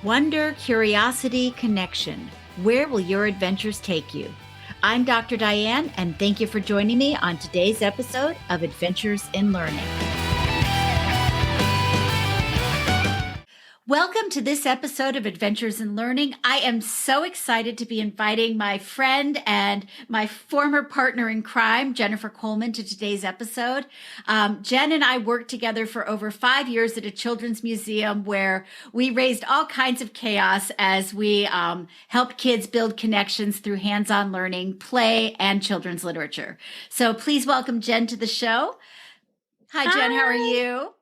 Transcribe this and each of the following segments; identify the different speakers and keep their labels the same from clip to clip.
Speaker 1: Wonder, curiosity, connection. Where will your adventures take you? I'm Dr. Diane, and thank you for joining me on today's episode of Adventures in Learning. Welcome to this episode of Adventures in Learning. I am so excited to be inviting my friend and my former partner in crime, Jennifer Coleman, to today's episode. Jen and I worked together for over 5 years at a children's museum where we raised all kinds of chaos as we helped kids build connections through hands-on learning, play, and children's literature. So please welcome Jen to the show. Hi, Jen. How are you?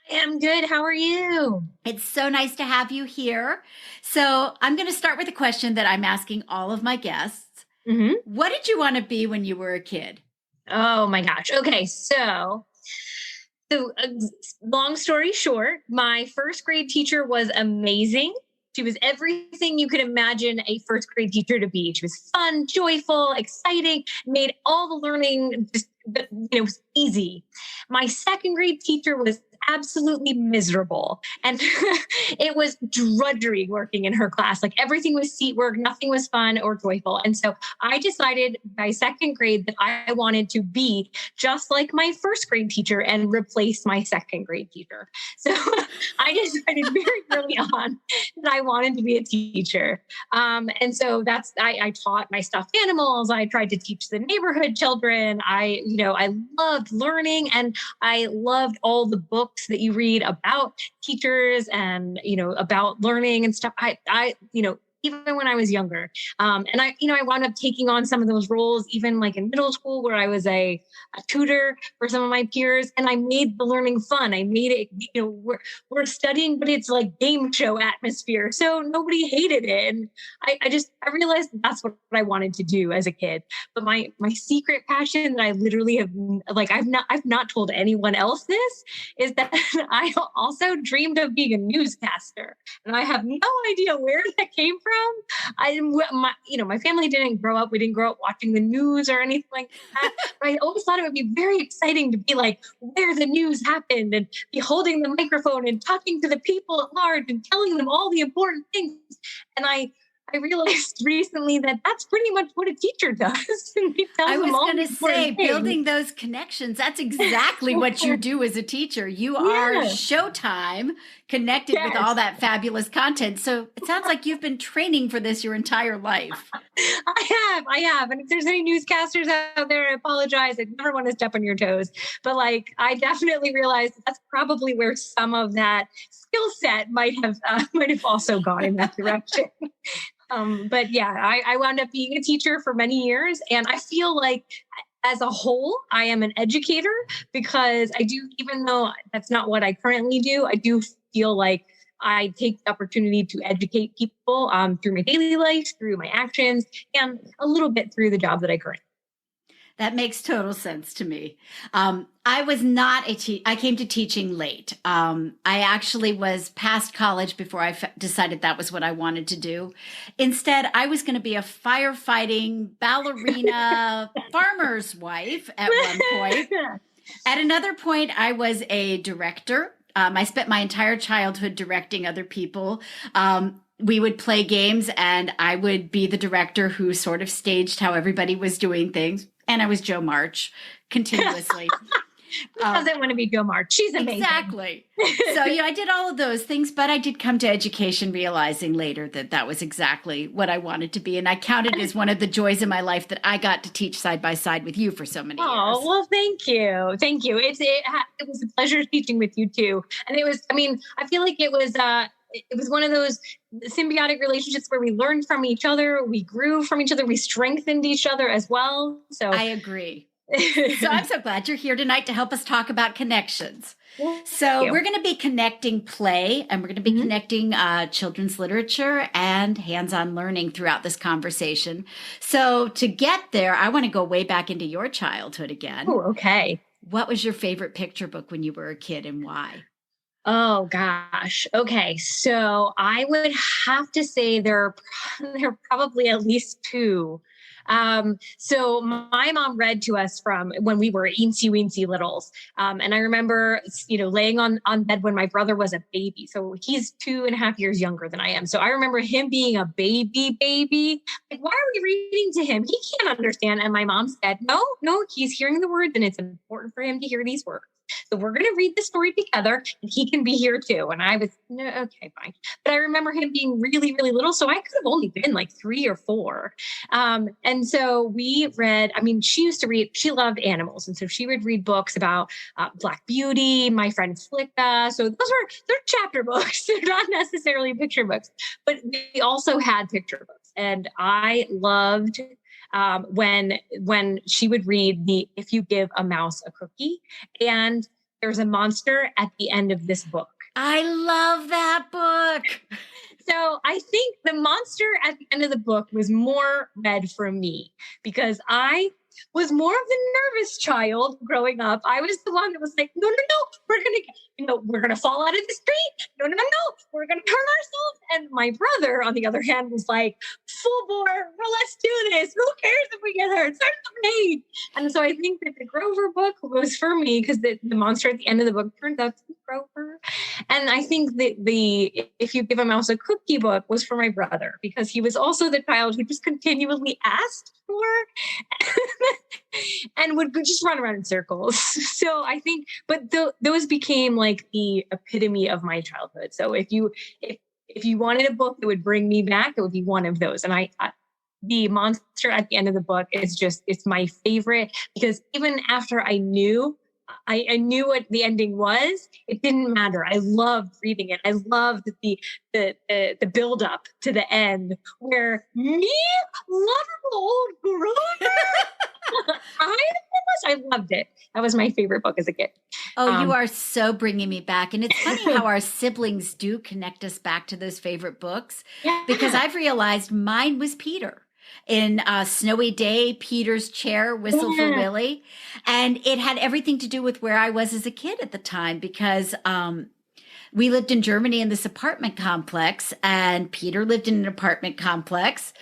Speaker 2: I'm good. How are you?
Speaker 1: It's so nice to have you here. So I'm going to start with a question that I'm asking all of my guests. What did you want to be when you were a kid?
Speaker 2: Oh my gosh. Okay. So long story short, my first grade teacher was amazing. She was everything you could imagine a first grade teacher to be. She was fun, joyful, exciting, made all the learning just, was easy. My second grade teacher was absolutely miserable. And it was drudgery working in her class. Like everything was seat work, nothing was fun or joyful. And so I decided by second grade that I wanted to be just like my first grade teacher and replace my second grade teacher. So I decided very early on that I wanted to be a teacher. And so I taught my stuffed animals. I tried to teach the neighborhood children. I loved learning, and I loved all the books that you read about teachers and, about learning and stuff. Even when I was younger. And I wound up taking on some of those roles, even like in middle school where I was a tutor for some of my peers, and I made the learning fun. I made it, we're studying, but it's like game show atmosphere. So nobody hated it. And I realized that's what I wanted to do as a kid. But my secret passion that I literally have, I've not told anyone else this, is that I also dreamed of being a newscaster. And I have no idea where that came from. My family didn't grow up. We didn't grow up watching the news or anything like that. But I always thought it would be very exciting to be like where the news happened and be holding the microphone and talking to the people at large and telling them all the important things. And I realized recently that that's pretty much what a teacher does.
Speaker 1: I was going to say, building those connections, that's exactly what you do as a teacher. You are Showtime connected with all that fabulous content. So it sounds like you've been training for this your entire life.
Speaker 2: I have. And if there's any newscasters out there, I apologize. I never want to step on your toes. But I definitely realized that's probably where some of that skill set might have also gone in that direction. But yeah, I wound up being a teacher for many years, and I feel like as a whole, I am an educator because I do, even though that's not what I currently do, I do feel like I take the opportunity to educate people through my daily life, through my actions, and a little bit through the job that I currently.
Speaker 1: That makes total sense to me. I was not I came to teaching late. I actually was past college before I decided that was what I wanted to do. Instead, I was going to be a firefighting ballerina farmer's wife at one point. At another point, I was a director. I spent my entire childhood directing other people. We would play games, and I would be the director who sort of staged how everybody was doing things. And I was Jo March continuously.
Speaker 2: Who doesn't want to be Jo March? She's amazing.
Speaker 1: Exactly. So, I did all of those things, but I did come to education realizing later that that was exactly what I wanted to be. And I counted as one of the joys in my life that I got to teach side by side with you for so many years.
Speaker 2: Oh, well, thank you. Thank you. It was a pleasure teaching with you too. And I feel like it was one of those symbiotic relationships where we learned from each other, we grew from each other, we strengthened each other as well. So
Speaker 1: I agree. So I'm so glad you're here tonight to help us talk about connections. So we're going to be connecting play, and we're going to be connecting children's literature and hands-on learning throughout this conversation. So to get there, I want to go way back into your childhood again.
Speaker 2: Oh, okay.
Speaker 1: What was your favorite picture book when you were a kid, and why?
Speaker 2: Oh gosh. Okay. So I would have to say there are probably at least two. So my mom read to us from when we were eensy weensy littles. And I remember, laying on bed when my brother was a baby. So he's 2.5 years younger than I am. So I remember him being a baby. Like, why are we reading to him? He can't understand. And my mom said, no, he's hearing the words and it's important for him to hear these words. So we're going to read the story together and he can be here too. And I was, no, okay, fine. But I remember him being really, really little. So I could have only been like 3 or 4. And so we read, she used to read, she loved animals. And so she would read books about Black Beauty, My Friend Flicka. So they're chapter books. They're not necessarily picture books, but they also had picture books. And I loved when she would read the If You Give a Mouse a Cookie, and there's a monster at the end of this book.
Speaker 1: I love that book.
Speaker 2: So I think the monster at the end of the book was more read for me because I was more of the nervous child growing up. I was the one that was like, no, we're going to fall out of the street. No, we're going to hurt ourselves. And my brother, on the other hand, was like, full bore, well, let's do this. Who cares if we get hurt? Start the pain. And so I think that the Grover book was for me because the monster at the end of the book turns out to be Grover. And I think that the If You Give a Mouse a Cookie book was for my brother because he was also the child who just continually asked for and would just run around in circles. So I think, but those became like the epitome of my childhood. So if you wanted a book that would bring me back, it would be one of those. And I the monster at the end of the book is it's my favorite because even after I knew what the ending was, it didn't matter. I loved reading it. I loved the build up to the end where me, lovable old Grover. I loved it. That was my favorite book as a kid.
Speaker 1: Oh, you are so bringing me back. And it's funny how our siblings do connect us back to those favorite books because I've realized mine was Peter. In Snowy Day, Peter's Chair, Whistle for Willie. And it had everything to do with where I was as a kid at the time because we lived in Germany in this apartment complex and Peter lived in an apartment complex.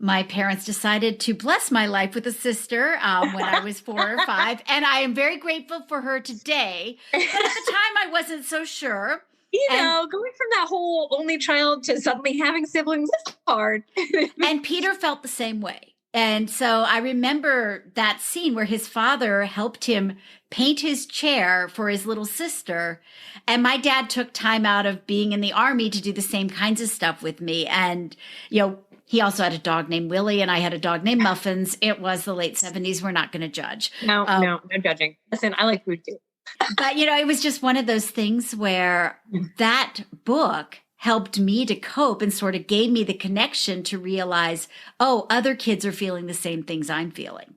Speaker 1: My parents decided to bless my life with a sister when I was 4 or 5. And I am very grateful for her today. But at the time, I wasn't so sure.
Speaker 2: Going from that whole only child to suddenly having siblings is hard.
Speaker 1: And Peter felt the same way. And so I remember that scene where his father helped him paint his chair for his little sister. And my dad took time out of being in the army to do the same kinds of stuff with me. And, he also had a dog named Willie and I had a dog named Muffins. It was the late 70s. We're not going to judge.
Speaker 2: No judging. Listen, I like food too.
Speaker 1: But, it was just one of those things where that book helped me to cope and sort of gave me the connection to realize, other kids are feeling the same things I'm feeling.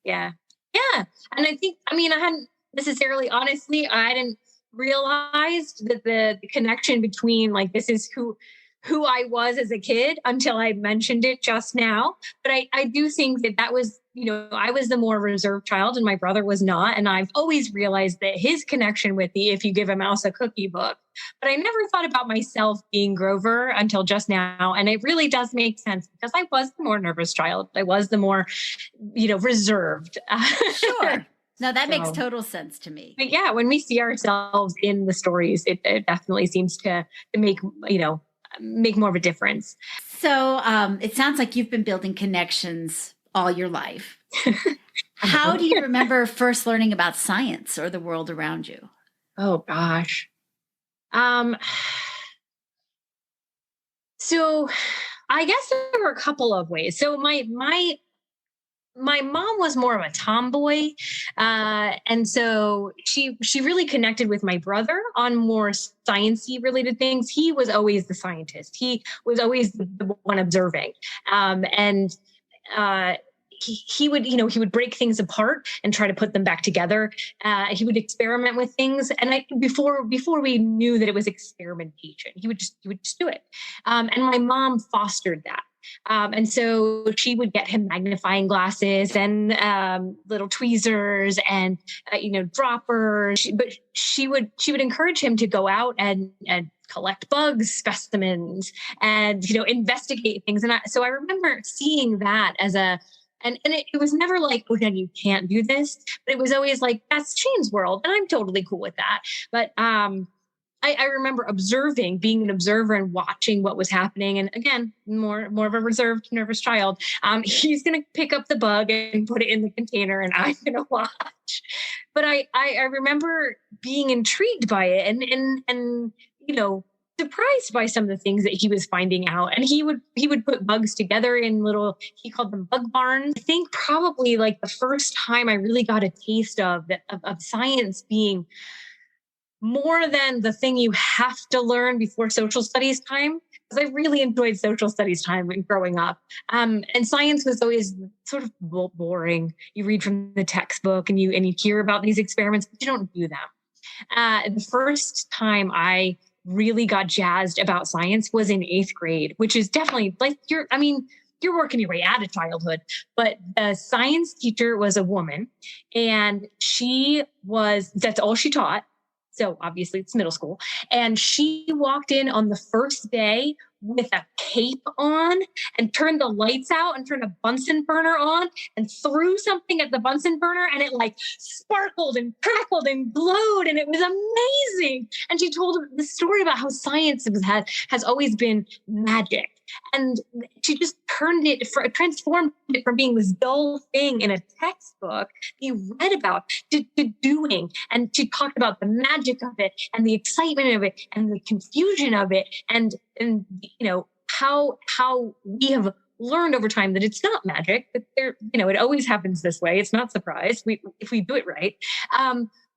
Speaker 2: Yeah. Yeah. And I think, I hadn't necessarily, honestly, I hadn't realized that the connection between like, this is who I was as a kid until I mentioned it just now. But I do think that was, I was the more reserved child and my brother was not. And I've always realized that his connection with the If You Give a Mouse a Cookie book, but I never thought about myself being Grover until just now. And it really does make sense because I was the more nervous child. I was the more, reserved.
Speaker 1: Sure. No, that makes total sense to me.
Speaker 2: But yeah, when we see ourselves in the stories, it definitely seems to make, make more of a difference.
Speaker 1: So it sounds like you've been building connections all your life. How do you remember first learning about science or the world around you?
Speaker 2: Oh, gosh. So I guess there were a couple of ways. So my mom was more of a tomboy. And so she really connected with my brother on more sciencey related things. He was always the scientist. He was always the one observing. He would break things apart and try to put them back together. He would experiment with things. And before we knew that it was experimentation, he would just do it. And my mom fostered that. And so she would get him magnifying glasses and little tweezers and droppers. But she would encourage him to go out and collect bugs, specimens, and, investigate things. And so I remember seeing that as and it was never like, oh, Jen, you can't do this. But it was always like, that's Shane's world. And I'm totally cool with that. But I remember being an observer and watching what was happening. And again, more of a reserved, nervous child. He's going to pick up the bug and put it in the container, and I'm going to watch. But I remember being intrigued by it and surprised by some of the things that he was finding out. And he would put bugs together in he called them bug barns. I think probably like the first time I really got a taste of science being more than the thing you have to learn before social studies time, because I really enjoyed social studies time growing up. And science was always sort of boring. You read from the textbook and you hear about these experiments, but you don't do them. The first time I really got jazzed about science was in 8th grade, which is definitely like you're working your way out of childhood. But the science teacher was a woman, and that's all she taught. So obviously it's middle school. And she walked in on the first day with a cape on and turned the lights out and turned a Bunsen burner on and threw something at the Bunsen burner, and it like sparkled and crackled and glowed, and it was amazing. And she told the story about how science has always been magic. And she just transformed it from being this dull thing in a textbook you read about to doing. And she talked about the magic of it and the excitement of it and the confusion of it. And how we have learned over time that it's not magic, that it always happens this way. It's not surprise if we do it right.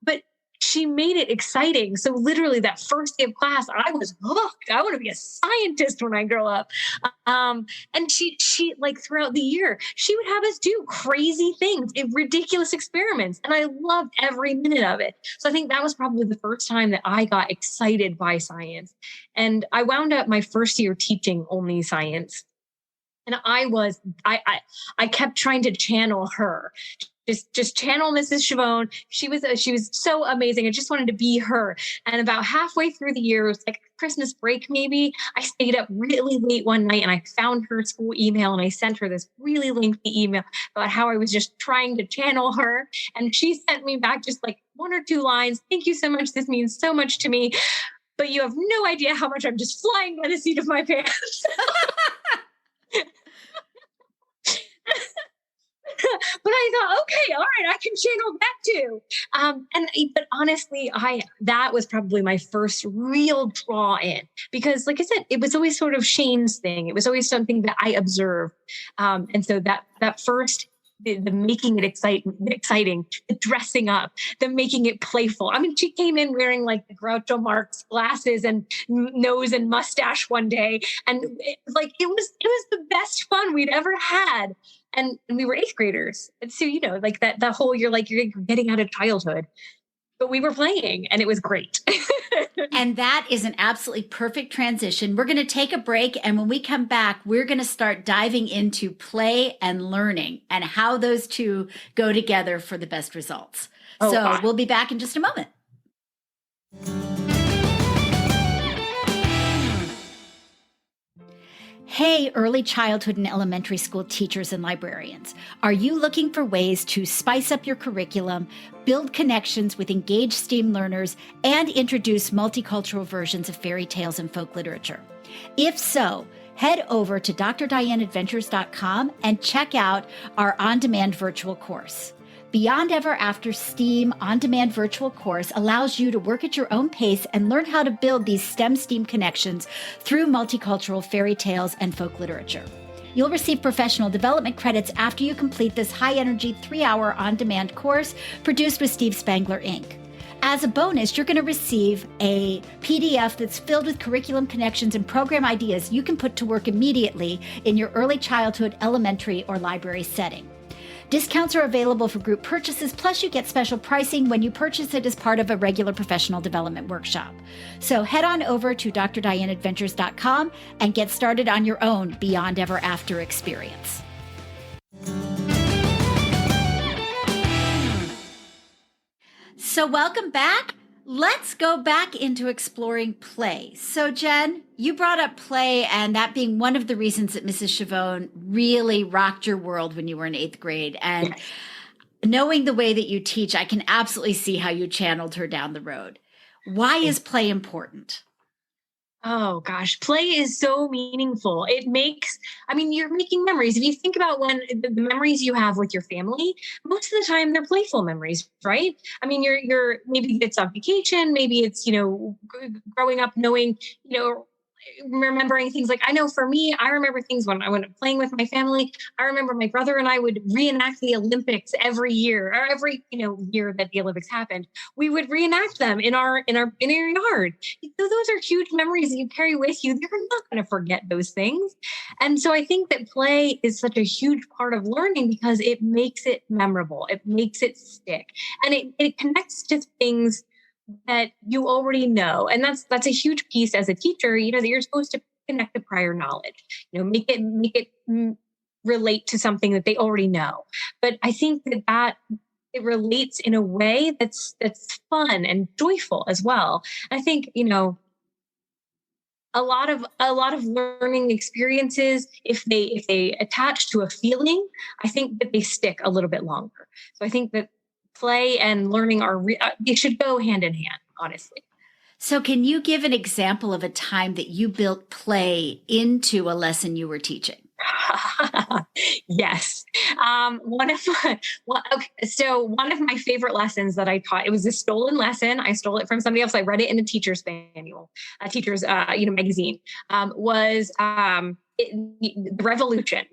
Speaker 2: But she made it exciting. So literally that first day of class, I was hooked. I want to be a scientist when I grow up. And she like throughout the year, she would have us do crazy things, ridiculous experiments. And I loved every minute of it. So I think that was probably the first time that I got excited by science. And I wound up my first year teaching only science. And I kept trying to channel her. Just channel Mrs. Chavone. She was so amazing. I just wanted to be her. And about halfway through the year, it was like Christmas break maybe, I stayed up really late one night and I found her school email and I sent her this really lengthy email about how I was just trying to channel her. And she sent me back just like 1 or 2 lines. Thank you so much. This means so much to me. But you have no idea how much I'm just flying by the seat of my pants. But I thought, okay, all right, I can channel that too. But honestly, that was probably my first real draw in, because like I said, it was always sort of Shane's thing. It was always something that I observed. And so that first, the making it exciting, the dressing up, the making it playful. I mean, she came in wearing like the Groucho Marx glasses and nose and mustache one day. And it was the best fun we'd ever had. And we were 8th graders. And so, like that whole, you're getting out of childhood, but we were playing and it was great.
Speaker 1: And that is an absolutely perfect transition. We're going to take a break. And when we come back, we're going to start diving into play and learning and how those two go together for the best results. We'll be back in just a moment. Hey, early childhood and elementary school teachers and librarians. Are you looking for ways to spice up your curriculum, build connections with engaged STEAM learners, and introduce multicultural versions of fairy tales and folk literature? If so, head over to drdianeadventures.com and check out our on-demand virtual course. Beyond Ever After STEAM on-demand virtual course allows you to work at your own pace and learn how to build these STEM-STEAM connections through multicultural fairy tales and folk literature. You'll receive professional development credits after you complete this high-energy 3-hour on-demand course produced with Steve Spangler, Inc. As a bonus, you're going to receive a PDF that's filled with curriculum connections and program ideas you can put to work immediately in your early childhood, elementary, or library setting. Discounts are available for group purchases, plus you get special pricing when you purchase it as part of a regular professional development workshop. So head on over to drdianeadventures.com and get started on your own Beyond Ever After experience. So welcome back. Let's go back into exploring play. So, Jen, you brought up play, and that being one of the reasons that Mrs. Chavone really rocked your world when you were in eighth grade. And knowing the way that you teach, I can absolutely see how you channeled her down the road. Why is play important?
Speaker 2: Oh gosh, play is so meaningful. You're making memories. If you think about when the memories you have with your family, most of the time they're playful memories, right? I mean, you're maybe it's on vacation, maybe it's, growing up knowing, remembering things. Like, I know for me, I remember things when I went playing with my family. I remember my brother and I would reenact the Olympics every year, or every, year that the Olympics happened. We would reenact them in our yard. So those are huge memories that you carry with you. You're not going to forget those things. And so I think that play is such a huge part of learning because it makes it memorable. It makes it stick. And it connects to things that you already know. And that's a huge piece as a teacher, that you're supposed to connect the prior knowledge, make it relate to something that they already know. But I think that it relates in a way that's fun and joyful as well. I think, a lot of learning experiences, if they attach to a feeling, I think that they stick a little bit longer. So I think that play and learning they should go hand in hand, honestly.
Speaker 1: So can you give an example of a time that you built play into a lesson you were teaching?
Speaker 2: Yes. One of my favorite lessons that I taught, it was a stolen lesson. I stole it from somebody else. I read it in a teacher's manual, a teacher's, magazine, was, the revolution.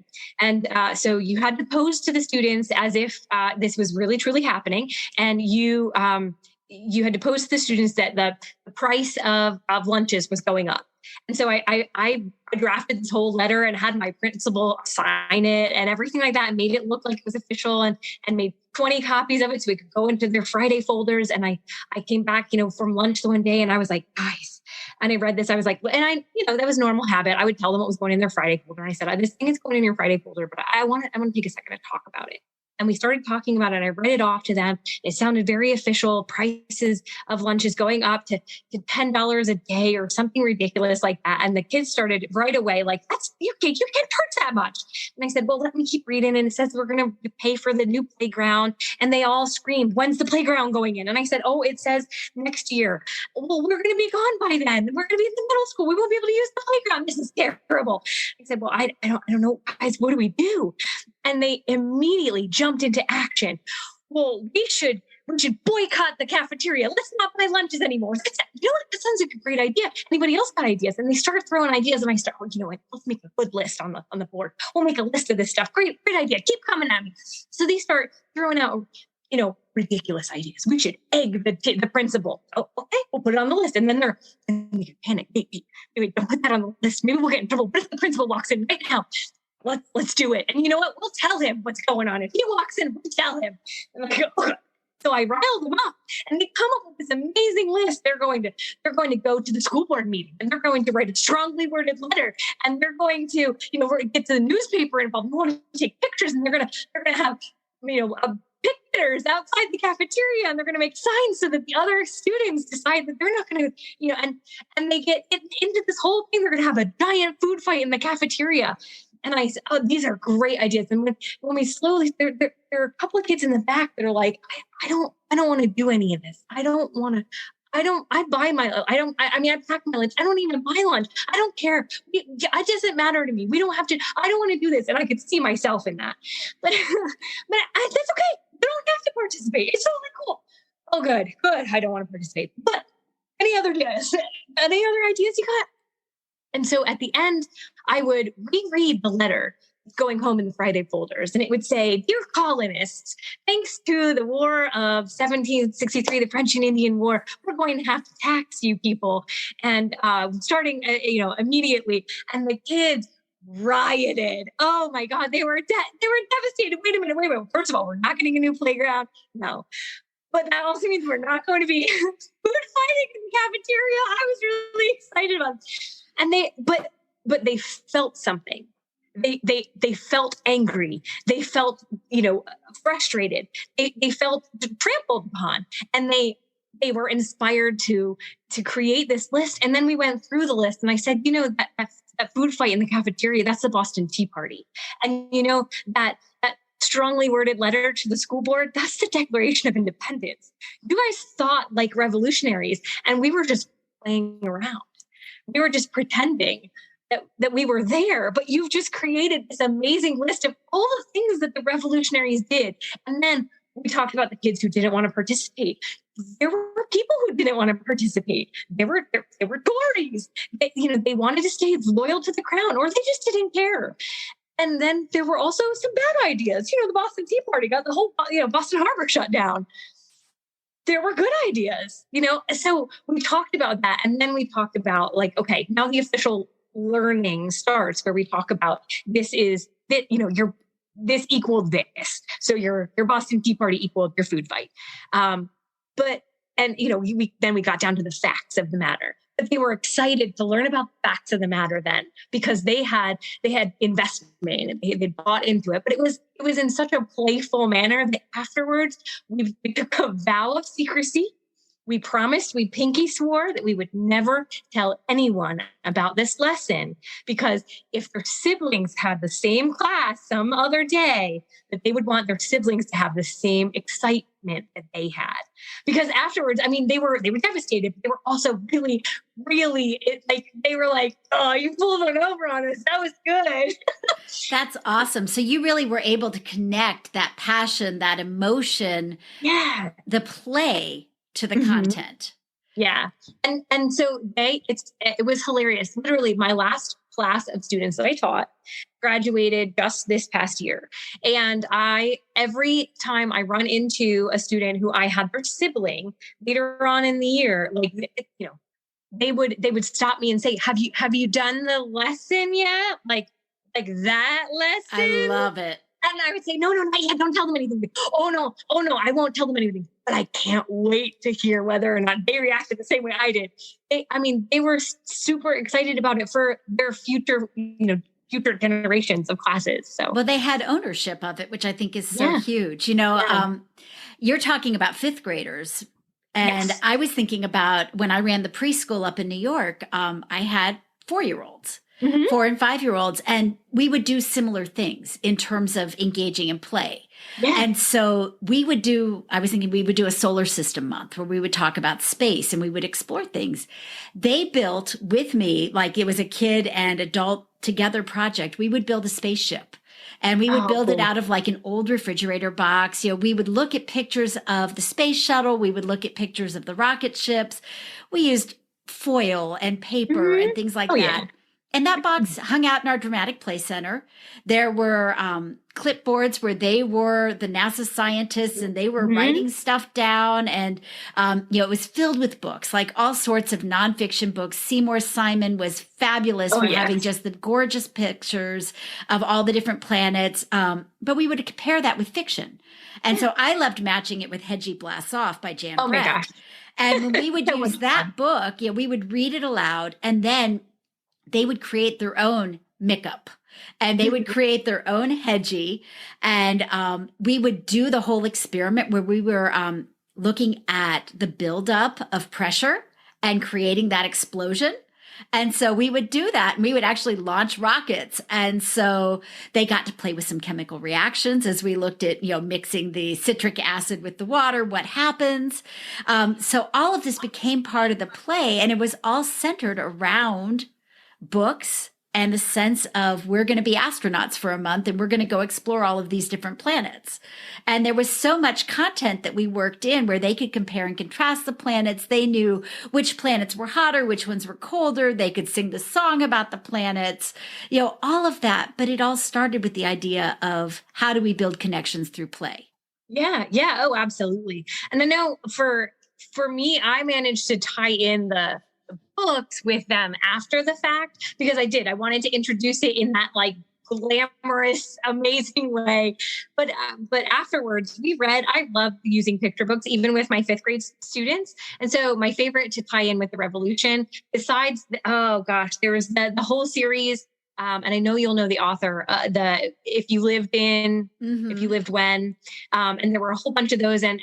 Speaker 2: And so you had to pose to the students as if this was really, truly happening. And you had to pose to the students that the price of lunches was going up. And so I drafted this whole letter and had my principal sign it and everything like that, and made it look like it was official, and made 20 copies of it so we could go into their Friday folders. And I came back, from lunch the one day, and I was like, guys, and I read this. I was like, and that was normal habit. I would tell them what was going in their Friday folder. And I said, this thing is going in your Friday folder, but I want to take a second to talk about it. And we started talking about it, and I read it off to them. It sounded very official. Prices of lunches going up to $10 a day or something ridiculous like that. And the kids started right away, like, that's you can't charge that much. And I said, well, let me keep reading. And it says we're going to pay for the new playground. And they all screamed, when's the playground going in? And I said, oh, it says next year. Well, we're going to be gone by then. We're going to be in the middle school. We won't be able to use the playground. This is terrible. I said, well, I don't know, guys, what do we do? And they immediately jumped into action. Well, we should boycott the cafeteria. Let's not buy lunches anymore. That sounds like a great idea. Anybody else got ideas? And they started throwing ideas, and I started, let's make a good list on the board. We'll make a list of this stuff. Great idea. Keep coming at me. So they start throwing out, ridiculous ideas. We should egg the principal. Oh, okay, we'll put it on the list. And then they're panic. Wait, don't put that on the list. Maybe we'll get in trouble. What if the principal walks in right now? Let's do it. And you know what? We'll tell him what's going on. If he walks in, we'll tell him. And I go, okay. So I riled them up, and they come up with this amazing list. They're going to go to the school board meeting, and they're going to write a strongly worded letter, and they're going to, get the newspaper involved. They want to take pictures, and they're going to have, pictures outside the cafeteria, and they're going to make signs so that the other students decide that they're not going to, and they get into this whole thing. They're going to have a giant food fight in the cafeteria. And I said, oh, these are great ideas. And when we slowly, there are a couple of kids in the back that are like, I don't want to do any of this. I pack my lunch. I don't even buy lunch. I don't care. It doesn't matter to me. We don't have to, I don't want to do this. And I could see myself in that, but that's okay. You don't have to participate. It's totally cool. Oh, good. I don't want to participate, but any other ideas you got? And so at the end, I would reread the letter going home in the Friday folders, and it would say, dear colonists, thanks to the War of 1763, the French and Indian War, we're going to have to tax you people. And starting, immediately. And the kids rioted. Oh my God, they were devastated. Wait a minute. First of all, we're not getting a new playground. No. But that also means we're not going to be food fighting in the cafeteria. I was really excited about it. And but they felt something. They felt angry. They felt, frustrated. They felt trampled upon, and they they were inspired to create this list. And then we went through the list and I said, that food fight in the cafeteria, that's the Boston Tea Party. And that strongly worded letter to the school board, that's the Declaration of Independence. You guys thought like revolutionaries, and we were just playing around. We were just pretending that we were there, but you've just created this amazing list of all the things that the revolutionaries did. And then we talked about the kids who didn't want to participate. There were people who didn't want to participate. There were Tories. They wanted to stay loyal to the crown, or they just didn't care. And then there were also some bad ideas. The Boston Tea Party got the whole, Boston Harbor shut down. There were good ideas, So we talked about that. And then we talked about okay, now the official learning starts, where we talk about this is that, this equaled this. So your Boston Tea Party equaled your food fight. We got down to the facts of the matter. But they were excited to learn about the facts of the matter then, because they had investment in it. They bought into it. But it was in such a playful manner that afterwards we took a vow of secrecy. We promised, we pinky swore that we would never tell anyone about this lesson, because if their siblings had the same class some other day, that they would want their siblings to have the same excitement that they had. Because afterwards, they were devastated, but they were also really, really, they were like, oh, you pulled one over on us. That was good.
Speaker 1: That's awesome. So you really were able to connect that passion, that emotion, the play to the content.
Speaker 2: Yeah. And so it was hilarious. Literally my last class of students that I taught graduated just this past year. And every time I run into a student who I had their sibling later on in the year, they would stop me and say, have you done the lesson yet? Like that lesson?
Speaker 1: I love it.
Speaker 2: And I would say, no, not yet. Don't tell them anything. Oh no, I won't tell them anything. But I can't wait to hear whether or not they reacted the same way I did. They were super excited about it for their future generations of classes. So,
Speaker 1: well, they had ownership of it, which I think is so huge. You're talking about fifth graders. And I was thinking about when I ran the preschool up in New York, I had 4-year-olds. 4 and 5-year-olds, and we would do similar things in terms of engaging in play. Yeah. And so I was thinking we would do a solar system month where we would talk about space and we would explore things. They built with me, like it was a kid and adult together project. We would build a spaceship. And we would build it out of like an old refrigerator box. We would look at pictures of the space shuttle. We would look at pictures of the rocket ships. We used foil and paper and things like that. Yeah. And that box hung out in our dramatic play center. There were clipboards where they were the NASA scientists and they were writing stuff down. And, it was filled with books, like all sorts of nonfiction books. Seymour Simon was fabulous for having just the gorgeous pictures of all the different planets. But we would compare that with fiction. And so I loved matching it with Hedgie Blasts Off by Jan Brett. My gosh. And when we would use that book, we would read it aloud, and then they would create their own Mickup, and they would create their own Hedgie. And we would do the whole experiment where we were looking at the buildup of pressure and creating that explosion. And so we would do that, and we would actually launch rockets. And so they got to play with some chemical reactions as we looked at, mixing the citric acid with the water, what happens. So all of this became part of the play, and it was all centered around books and the sense of we're going to be astronauts for a month and we're going to go explore all of these different planets. And there was so much content that we worked in where they could compare and contrast the planets. They knew which planets were hotter, which ones were colder. They could sing the song about the planets, all of that. But it all started with the idea of how do we build connections through play?
Speaker 2: Yeah. Oh, absolutely. And I know for me, I managed to tie in the books with them after the fact, because I wanted to introduce it in that like glamorous, amazing way. But afterwards I love using picture books, even with my 5th grade students. And so my favorite to tie in with the revolution, besides, there was the whole series. And I know you'll know the author, If You Lived When, and there were a whole bunch of those. And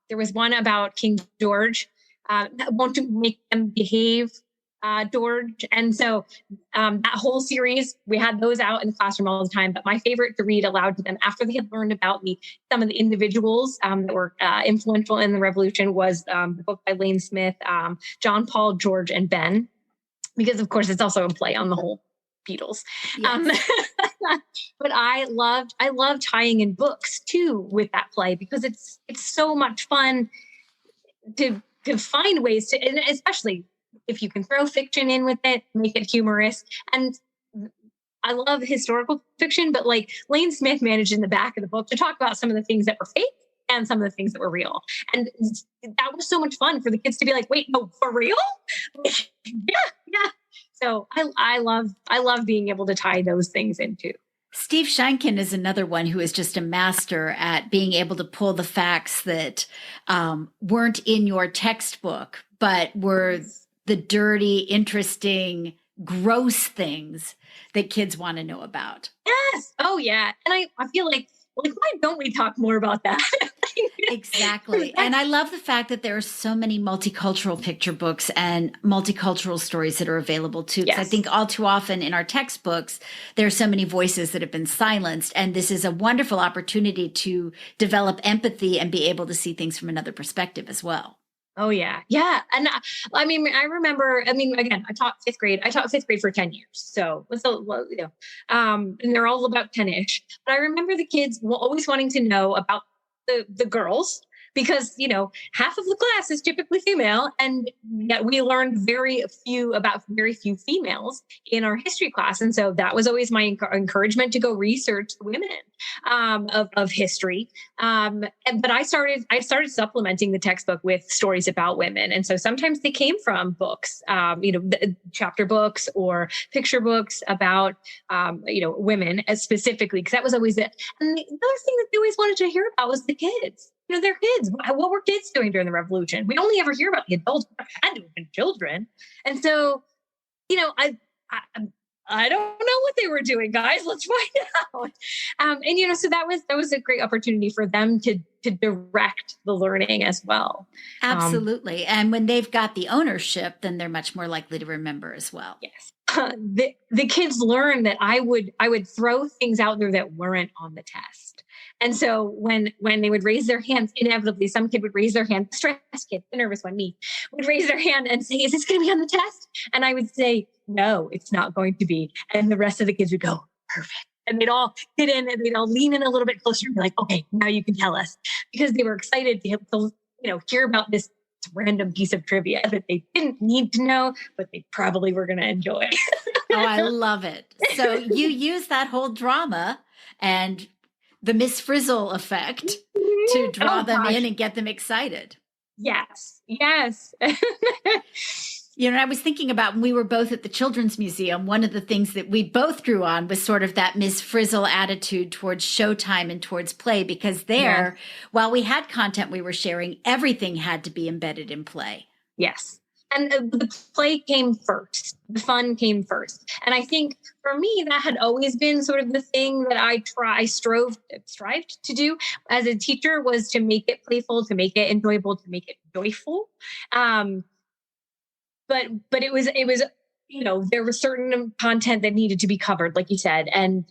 Speaker 2: There was one about King George, won't you make them behave, George. And so that whole series, we had those out in the classroom all the time. But my favorite to read aloud to them after they had learned about some of the individuals that were influential in the revolution was the book by Lane Smith, John, Paul, George, and Ben, because of course it's also a play on the whole Beatles. Yes. But I loved tying in books too with that play, because it's so much fun to find ways to, and especially if you can throw fiction in with it, make it humorous. And I love historical fiction, but like Lane Smith managed in the back of the book to talk about some of the things that were fake and some of the things that were real. And that was so much fun for the kids to be like, wait, no, for real? Yeah. So I love being able to tie those things in too.
Speaker 1: Steve Sheinkin is another one who is just a master at being able to pull the facts that weren't in your textbook, but were the dirty, interesting, gross things that kids want to know about.
Speaker 2: Yes. Oh, yeah. And I feel like why don't we talk more about that?
Speaker 1: Exactly. And I love the fact that there are so many multicultural picture books and multicultural stories that are available too. Because I think all too often in our textbooks, there are so many voices that have been silenced. And this is a wonderful opportunity to develop empathy and be able to see things from another perspective as well.
Speaker 2: Oh, yeah. Yeah. And I remember, again, I taught fifth grade for 10 years. So and they're all about 10-ish. But I remember the kids always wanting to know about the girls, because, half of the class is typically female, and yet we learned very few females in our history class. And so that was always my encouragement to go research the women of history. But I started supplementing the textbook with stories about women. And so sometimes they came from books, chapter books or picture books about, women specifically, because that was always it. And the other thing that they always wanted to hear about was the kids. They're kids. What were kids doing during the revolution? We only ever hear about the adults, but had to have been children. And so, I don't know what they were doing, guys. Let's find out. So that was a great opportunity for them to direct the learning as well.
Speaker 1: Absolutely. And when they've got the ownership, then they're much more likely to remember as well.
Speaker 2: Yes. The kids learn that I would throw things out there that weren't on the test. And so when they would raise their hands, inevitably some kid would raise their hand, stressed kid, the nervous one, me, would raise their hand and say, is this going to be on the test? And I would say, no, it's not going to be. And the rest of the kids would go, perfect. And they'd all get in and they'd all lean in a little bit closer and be like, okay, now you can tell us, because they were excited to hear about this random piece of trivia that they didn't need to know, but they probably were going to enjoy.
Speaker 1: Oh, I love it. So you use that whole drama and the Miss Frizzle effect to draw them in and get them excited.
Speaker 2: Yes.
Speaker 1: I was thinking about when we were both at the Children's Museum, one of the things that we both drew on was sort of that Miss Frizzle attitude towards showtime and towards play, because while we had content we were sharing, everything had to be embedded in play.
Speaker 2: Yes. And the play came first. The fun came first. And I think for me, that had always been sort of the thing that I strived to do as a teacher, was to make it playful, to make it enjoyable, to make it joyful. But it was, there was certain content that needed to be covered, like you said. And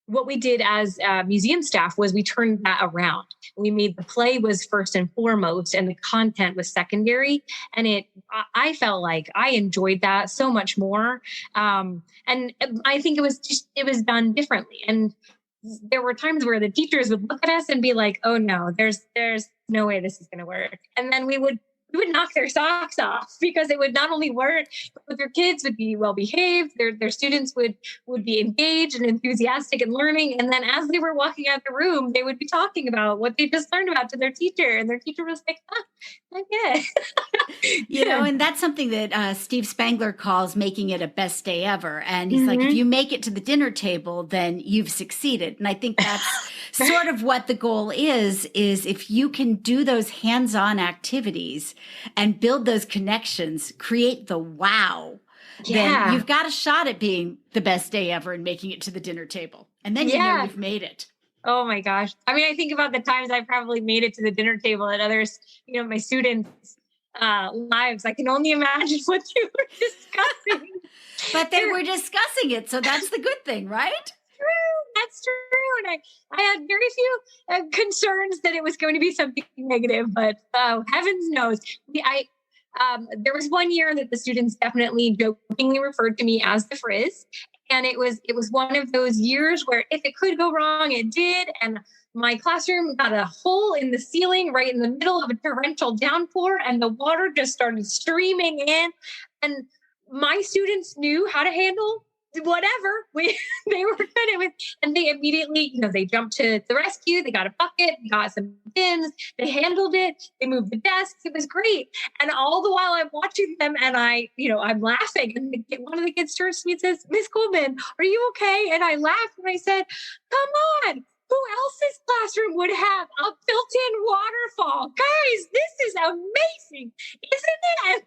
Speaker 2: what we did as museum staff was we turned that around. We made the play was first and foremost, and the content was secondary. And I felt like I enjoyed that so much more. And I think it was done differently. And there were times where the teachers would look at us and be like, oh no, there's no way this is going to work. And then we would knock their socks off, because it would not only work, but their kids would be well behaved. Their students would be engaged and enthusiastic in learning. And then as they were walking out the room, they would be talking about what they just learned about to their teacher. And their teacher was like, okay.
Speaker 1: And that's something that Steve Spangler calls making it a best day ever. And he's like, if you make it to the dinner table, then you've succeeded. And I think that's sort of what the goal is if you can do those hands-on activities and build those connections, create the wow, then you've got a shot at being the best day ever and making it to the dinner table. And then you know you've made it.
Speaker 2: Oh my gosh. I mean, I think about the times I probably made it to the dinner table at others, my students' lives. I can only imagine what you were discussing.
Speaker 1: But they were discussing it, so that's the good thing, right?
Speaker 2: That's true. And I had very few concerns that it was going to be something negative, but heavens knows. There was one year that the students definitely jokingly referred to me as the Frizz. And it was one of those years where if it could go wrong, it did. And my classroom got a hole in the ceiling right in the middle of a torrential downpour, and the water just started streaming in. And my students knew how to handle whatever they were good at it, and they immediately, they jumped to the rescue. They got a bucket, got some bins, they handled it, they moved the desks. It was great. And all the while I'm watching them, and I'm laughing, and one of the kids turns to me and says, "Miss Coleman, are you okay?" And I laughed and I said, "Come on, who else's classroom would have a built-in waterfall? Guys, this is amazing, isn't it?"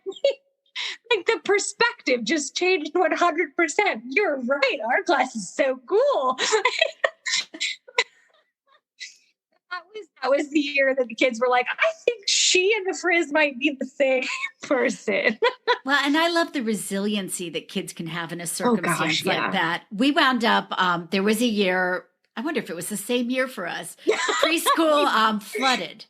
Speaker 2: Like the perspective just changed 100%. You're right. Our class is so cool. That was the year that the kids were like, I think she and the Frizz might be the same person.
Speaker 1: Well, and I love the resiliency that kids can have in a circumstance like
Speaker 2: yeah.
Speaker 1: that. We wound up, there was a year, I wonder if it was the same year for us, preschool flooded.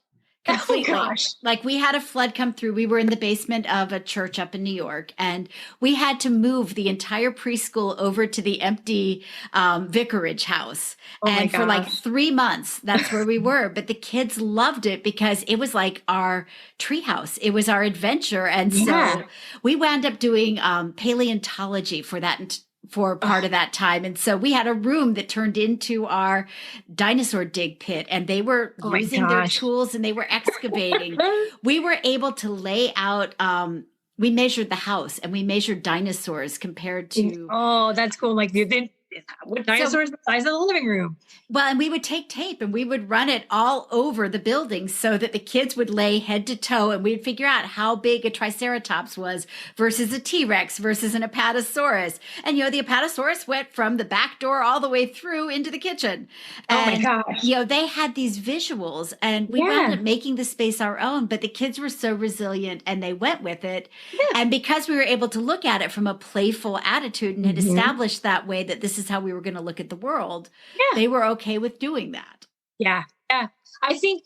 Speaker 1: Completely.
Speaker 2: Oh, gosh.
Speaker 1: Like we had a flood come through. We were in the basement of a church up in New York, and we had to move the entire preschool over to the empty vicarage house.
Speaker 2: Oh,
Speaker 1: and for like 3 months, that's where we were. But the kids loved it because it was like our treehouse. It was our adventure. And so we wound up doing paleontology for that for part of that time. And so we had a room that turned into our dinosaur dig pit, and they were using their tools and they were excavating. We were able to lay out, we measured the house and we measured dinosaurs compared to.
Speaker 2: Oh, that's cool. Like what dinosaurs the size of the living room?
Speaker 1: Well, and we would take tape and we would run it all over the building so that the kids would lay head to toe, and we'd figure out how big a triceratops was versus a T-Rex versus an apatosaurus. And, the apatosaurus went from the back door all the way through into the kitchen. And,
Speaker 2: oh my gosh.
Speaker 1: They had these visuals, and we wound up making the space our own, but the kids were so resilient and they went with it. Yeah. And because we were able to look at it from a playful attitude and had established that way that this is how we were going to look at the world, they were okay with doing that.
Speaker 2: Yeah. I think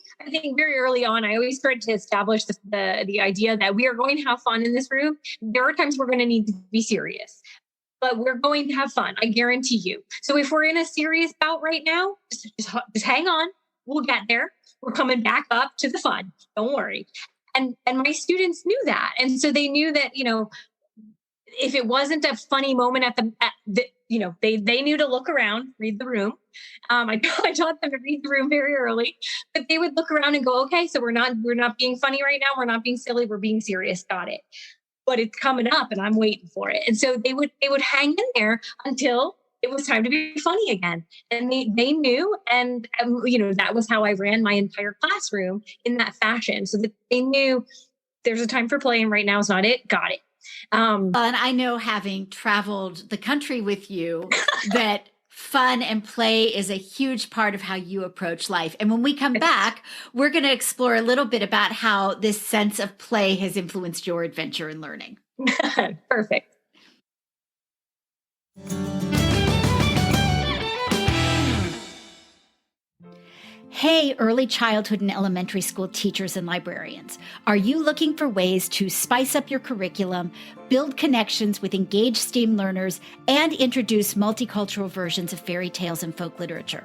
Speaker 2: very early on, I always tried to establish the idea that we are going to have fun in this room. There are times we're going to need to be serious, but we're going to have fun. I guarantee you. So if we're in a serious bout right now, just hang on. We'll get there. We're coming back up to the fun. Don't worry. And my students knew that. And so they knew that, if it wasn't a funny moment they knew to look around, read the room. I taught them to read the room very early, but they would look around and go, okay, so we're not being funny right now. We're not being silly. We're being serious. Got it. But it's coming up and I'm waiting for it. And so they would hang in there until it was time to be funny again. And they knew. And, that was how I ran my entire classroom in that fashion, so that they knew there's a time for play and right now is not it. Got it.
Speaker 1: And I know, having traveled the country with you, that fun and play is a huge part of how you approach life. And when we come back, we're going to explore a little bit about how this sense of play has influenced your adventure in learning.
Speaker 2: Perfect.
Speaker 1: Hey, early childhood and elementary school teachers and librarians. Are you looking for ways to spice up your curriculum, build connections with engaged STEAM learners, and introduce multicultural versions of fairy tales and folk literature?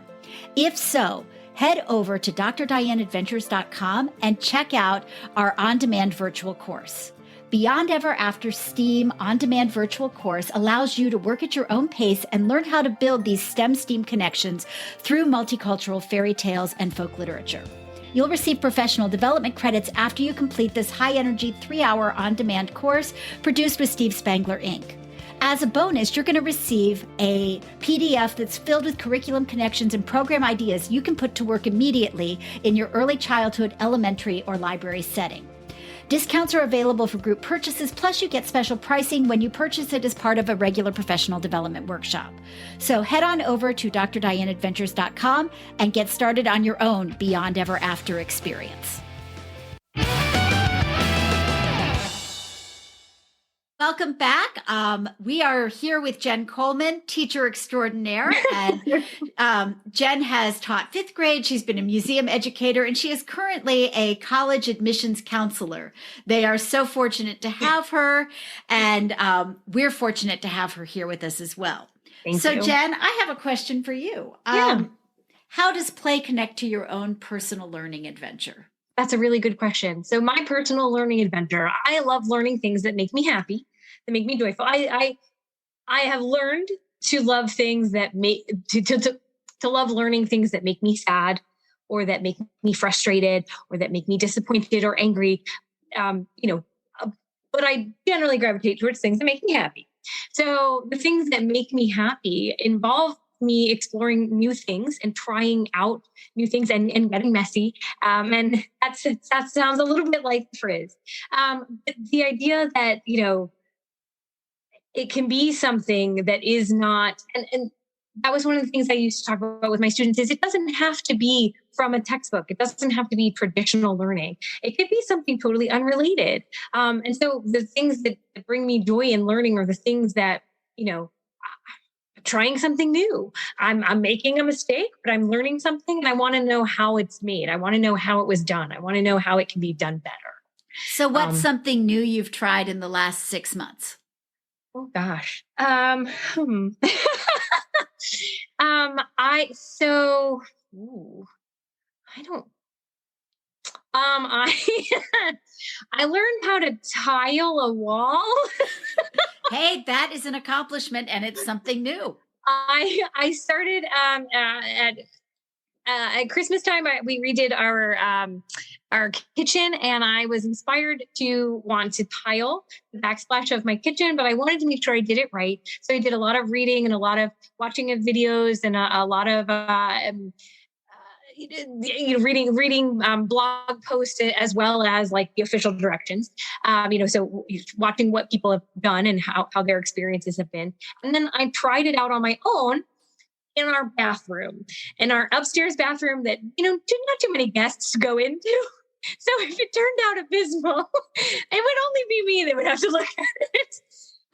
Speaker 1: If so, head over to drdianeadventures.com and check out our on-demand virtual course. Beyond Ever After STEAM on-demand virtual course allows you to work at your own pace and learn how to build these STEM-STEAM connections through multicultural fairy tales and folk literature. You'll receive professional development credits after you complete this high-energy 3-hour on-demand course produced with Steve Spangler, Inc. As a bonus, you're going to receive a PDF that's filled with curriculum connections and program ideas you can put to work immediately in your early childhood, elementary, or library setting. Discounts are available for group purchases, plus you get special pricing when you purchase it as part of a regular professional development workshop. So head on over to drdianeadventures.com and get started on your own Beyond Ever After experience. Welcome back. We are here with Jen Coleman, teacher extraordinaire. And Jen has taught fifth grade. She's been a museum educator, and she is currently a college admissions counselor. They are so fortunate to have her, and we're fortunate to have her here with us as well.
Speaker 2: Thank
Speaker 1: so,
Speaker 2: you.
Speaker 1: Jen, I have a question for you. How does play connect to your own personal learning adventure?
Speaker 2: That's a really good question. So my personal learning adventure, I love learning things that make me happy, that make me joyful. I have learned to love things that make to love learning things that make me sad, or that make me frustrated, or that make me disappointed or angry. But I generally gravitate towards things that make me happy. So the things that make me happy involve me exploring new things and trying out new things and getting messy. And that sounds a little bit like Frizz. The idea that, it can be something that is not, and that was one of the things I used to talk about with my students, is it doesn't have to be from a textbook. It doesn't have to be traditional learning. It could be something totally unrelated. And so the things that bring me joy in learning are the things that, trying something new. I'm making a mistake, but I'm learning something, and I want to know how it's made. I want to know how it was done. I want to know how it can be done better.
Speaker 1: So what's something new you've tried in the last 6 months?
Speaker 2: Oh gosh. I learned how to tile a wall.
Speaker 1: Hey, that is an accomplishment, and it's something new.
Speaker 2: I started at Christmas time. We redid our kitchen, and I was inspired to want to tile the backsplash of my kitchen, but I wanted to make sure I did it right. So I did a lot of reading and a lot of watching of videos and a lot of reading blog posts, as well as like the official directions. So watching what people have done and how their experiences have been. And then I tried it out on my own in our bathroom, in our upstairs bathroom that, not too many guests go into. So if it turned out abysmal, it would only be me that would have to look at it.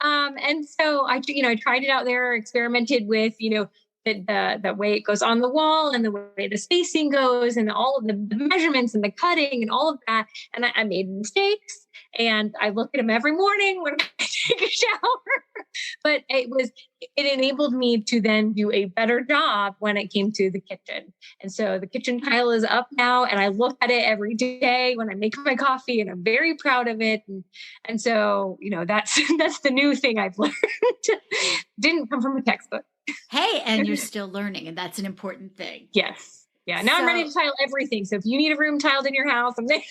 Speaker 2: And so I tried it out there, experimented with, the way it goes on the wall and the way the spacing goes and all of the measurements and the cutting and all of that. And I made mistakes, and I look at them every morning when I take a shower. But it enabled me to then do a better job when it came to the kitchen. And so the kitchen tile is up now, and I look at it every day when I make my coffee, and I'm very proud of it. And so, that's the new thing I've learned. Didn't come from a textbook.
Speaker 1: Hey, and you're still learning, and that's an important thing.
Speaker 2: Yes. Yeah. Now I'm ready to tile everything. So if you need a room tiled in your house, I'm there.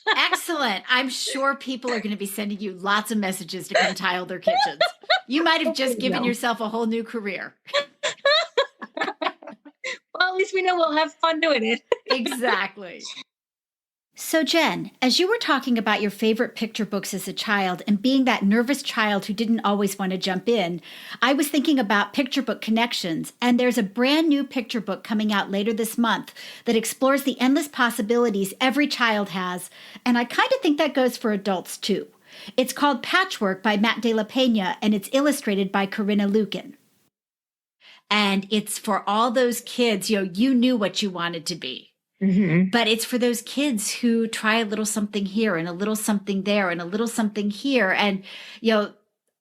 Speaker 1: Excellent. I'm sure people are going to be sending you lots of messages to come tile their kitchens. You might have just given yourself a whole new career.
Speaker 2: Well, at least we know we'll have fun doing it.
Speaker 1: Exactly. So, Jen, as you were talking about your favorite picture books as a child and being that nervous child who didn't always want to jump in, I was thinking about picture book connections, and there's a brand new picture book coming out later this month that explores the endless possibilities every child has, and I kind of think that goes for adults too. It's called Patchwork by Matt De La Pena, and it's illustrated by Corinna Lukin. And it's for all those kids, you knew what you wanted to be. Mm-hmm. But it's for those kids who try a little something here and a little something there and a little something here, and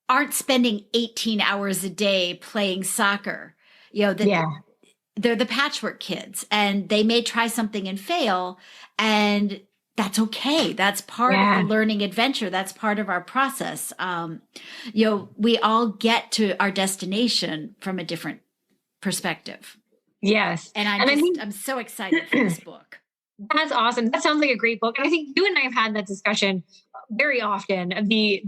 Speaker 1: aren't spending 18 hours a day playing soccer. They're the patchwork kids, and they may try something and fail, and that's okay. That's part of the learning adventure. That's part of our process. We all get to our destination from a different perspective.
Speaker 2: Yes.
Speaker 1: And I'm so excited for this book.
Speaker 2: That's awesome. That sounds like a great book. And I think you and I have had that discussion very often. The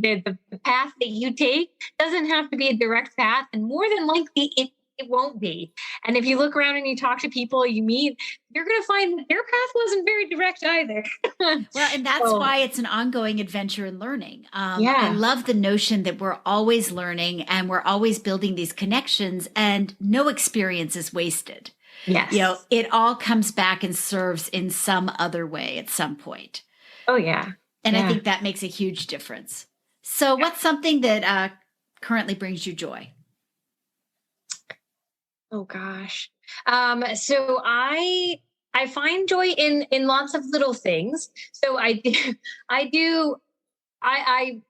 Speaker 2: path that you take doesn't have to be a direct path. And more than likely, It won't be. And if you look around and you talk to people you meet, you're going to find that their path wasn't very direct either.
Speaker 1: Well, and that's
Speaker 2: So,
Speaker 1: why it's an ongoing adventure in learning. I
Speaker 2: yeah.
Speaker 1: love the notion that we're always learning and we're always building these connections, and no experience is wasted.
Speaker 2: Yes.
Speaker 1: It all comes back and serves in some other way at some point.
Speaker 2: Oh, yeah.
Speaker 1: And I
Speaker 2: Yeah.
Speaker 1: think that makes a huge difference. So, what's something that currently brings you joy?
Speaker 2: Oh gosh. So I find joy in lots of little things. So I do I do I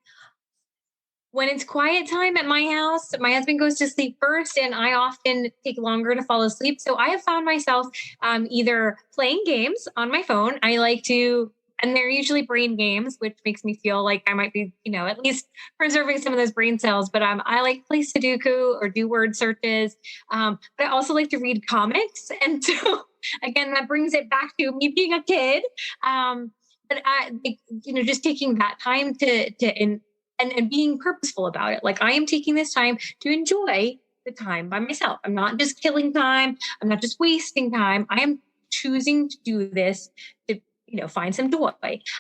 Speaker 2: when it's quiet time at my house, my husband goes to sleep first, and I often take longer to fall asleep. So I have found myself either playing games on my phone. I like to, and they're usually brain games, which makes me feel like I might be, at least preserving some of those brain cells. But I like to play Sudoku or do word searches. But I also like to read comics, and so again, that brings it back to me being a kid. But just taking that time and being purposeful about it. Like, I am taking this time to enjoy the time by myself. I'm not just killing time. I'm not just wasting time. I am choosing to do this to, find some joy.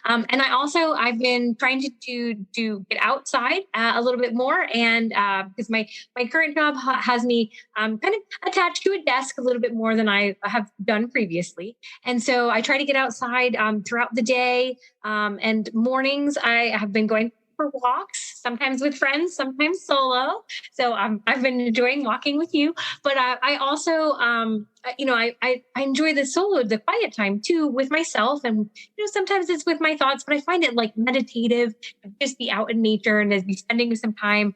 Speaker 2: And I've been trying to get outside a little bit more. And because my current job has me kind of attached to a desk a little bit more than I have done previously. And so I try to get outside throughout the day, and mornings I have been going for walks, sometimes with friends, sometimes solo. So I've been enjoying walking with you, but I also, I enjoy the quiet time too with myself. And, sometimes it's with my thoughts, but I find it like meditative to just be out in nature and to be spending some time,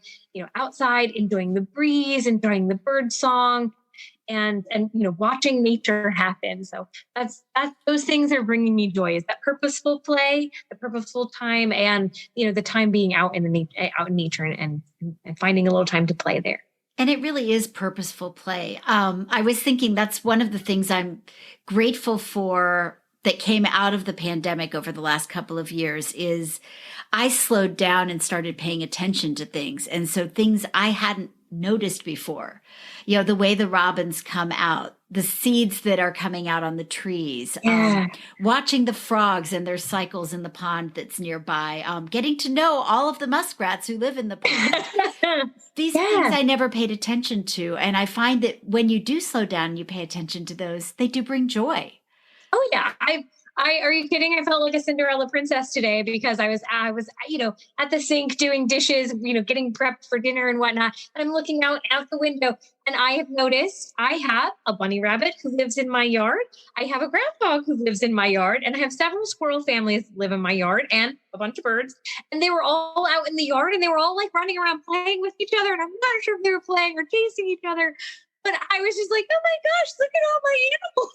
Speaker 2: outside, enjoying the breeze, enjoying the bird song, and watching nature happen. So that's those things are bringing me joy, is that purposeful play, the purposeful time, and the time being out in nature and finding a little time to play there.
Speaker 1: And it really is purposeful play. I was thinking that's one of the things I'm grateful for that came out of the pandemic over the last couple of years is I slowed down and started paying attention to things. And so things I hadn't noticed before, the way the robins come out, the seeds that are coming out on the trees,
Speaker 2: Yeah.
Speaker 1: Watching the frogs and their cycles in the pond that's nearby, getting to know all of the muskrats who live in the pond. These things I never paid attention to. And I find that when you do slow down and you pay attention to those, they do bring joy.
Speaker 2: Oh yeah. Are you kidding? I felt like a Cinderella princess today because I was, at the sink doing dishes, getting prepped for dinner and whatnot. And I'm looking out the window, and I have noticed I have a bunny rabbit who lives in my yard. I have a groundhog who lives in my yard, and I have several squirrel families that live in my yard, and a bunch of birds. And they were all out in the yard, and they were all like running around playing with each other. And I'm not sure if they were playing or chasing each other, but I was just like, oh my gosh, look at all my animals.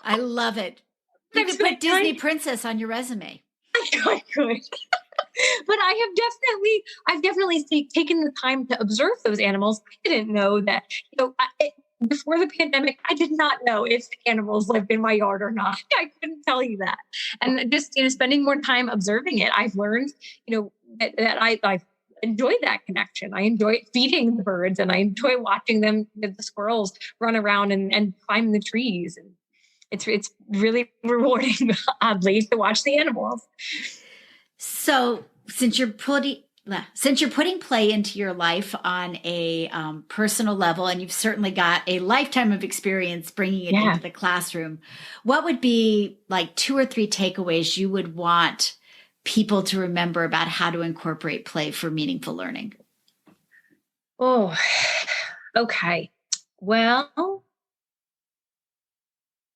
Speaker 1: I love it. You could put Disney Princess on your resume.
Speaker 2: I could. But I've definitely taken the time to observe those animals. I didn't know that, before the pandemic, I did not know if animals lived in my yard or not. I couldn't tell you that. And just, spending more time observing it, I've learned, that I enjoy that connection. I enjoy feeding the birds, and I enjoy watching them, the squirrels run around and climb the trees. And it's really rewarding, oddly, to watch the animals.
Speaker 1: So since you're putting play into your life on a personal level, and you've certainly got a lifetime of experience bringing it into the classroom, what would be like 2 or 3 takeaways you would want people to remember about how to incorporate play for meaningful learning?
Speaker 2: Oh, okay. Well,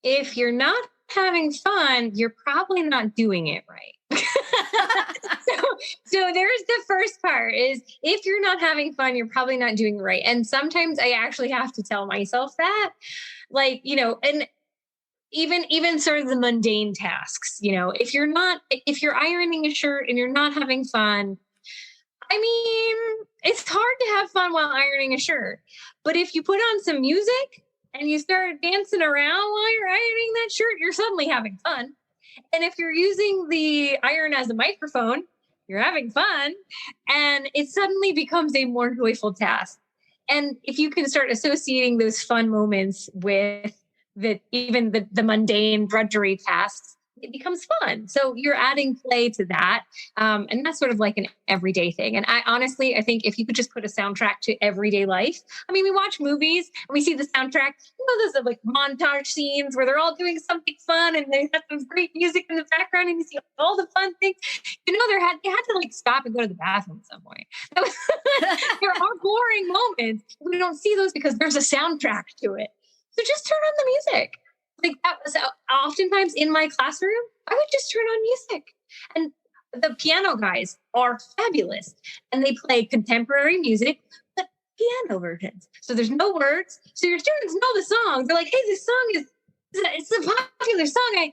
Speaker 2: if you're not having fun, you're probably not doing it right. So there's the first part, is if you're not having fun, you're probably not doing it right. And sometimes I actually have to tell myself that, like, and even sort of the mundane tasks, if you're ironing a shirt and you're not having fun, I mean, it's hard to have fun while ironing a shirt. But if you put on some music and you start dancing around while you're ironing that shirt, you're suddenly having fun. And if you're using the iron as a microphone, you're having fun. And it suddenly becomes a more joyful task. And if you can start associating those fun moments with even the mundane drudgery tasks, it becomes fun. So you're adding play to that. And that's sort of like an everyday thing. And I think if you could just put a soundtrack to everyday life, I mean, we watch movies and we see the soundtrack, those are like montage scenes where they're all doing something fun and they have some great music in the background and you see all the fun things. They had to like stop and go to the bathroom at some point. There are boring moments. We don't see those because there's a soundtrack to it. So just turn on the music. Like that was oftentimes in my classroom, I would just turn on music. And the piano guys are fabulous. And they play contemporary music, but piano versions. So there's no words. So your students know the song. They're like, hey, this song it's a popular song.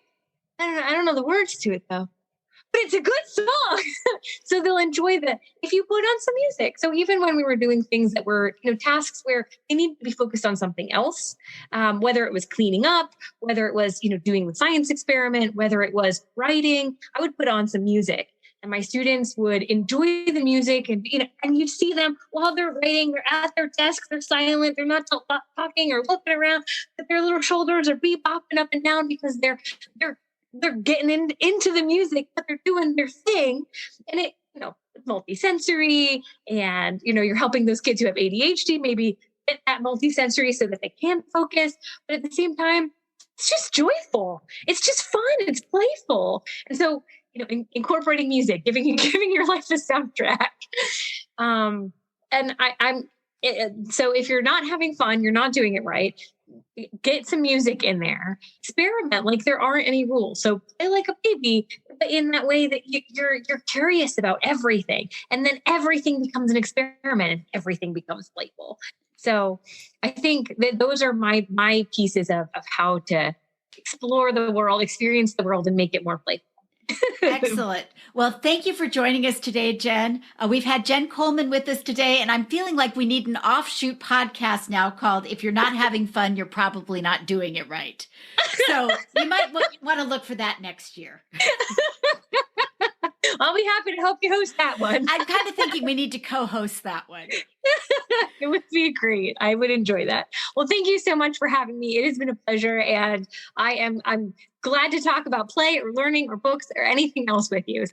Speaker 2: I don't know the words to it though. But it's a good song. So they'll enjoy if you put on some music. So even when we were doing things that were, tasks where they need to be focused on something else, whether it was cleaning up, whether it was, doing the science experiment, whether it was writing, I would put on some music and my students would enjoy the music and, and you'd see them while they're writing, they're at their desks, they're silent, they're not talking or looking around, but their little shoulders are bopping up and down because they're getting into the music, but they're doing their thing. And it, it's multisensory and, you're helping those kids who have ADHD, maybe get that multisensory so that they can focus. But at the same time, it's just joyful. It's just fun. It's playful. And so, incorporating music, giving your life a soundtrack. So if you're not having fun, you're not doing it right. Get some music in there. Experiment like there aren't any rules. So play like a baby, but in that way that you're curious about everything, and then everything becomes an experiment, and everything becomes playful. So I think that those are my pieces of how to explore the world, experience the world, and make it more playful.
Speaker 1: Excellent. Well, thank you for joining us today, Jen. We've had Jen Coleman with us today, and I'm feeling like we need an offshoot podcast now called If You're Not Having Fun, You're Probably Not Doing It Right. So you might want to look for that next year.
Speaker 2: I'll be happy to help you host that one.
Speaker 1: I'm kind of thinking we need to co-host that one.
Speaker 2: It would be great. I would enjoy that. Well, thank you so much for having me. It has been a pleasure. And I'm glad to talk about play or learning or books or anything else with you.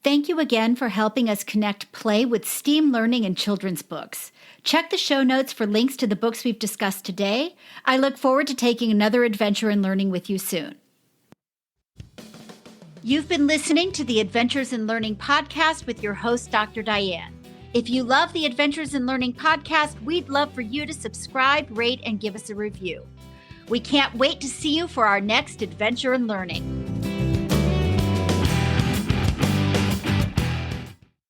Speaker 1: Thank you again for helping us connect play with STEAM learning and children's books. Check the show notes for links to the books we've discussed today. I look forward to taking another adventure in learning with you soon. You've been listening to the Adventures in Learning podcast with your host, Dr. Diane. If you love the Adventures in Learning podcast, we'd love for you to subscribe, rate, and give us a review. We can't wait to see you for our next Adventure in Learning.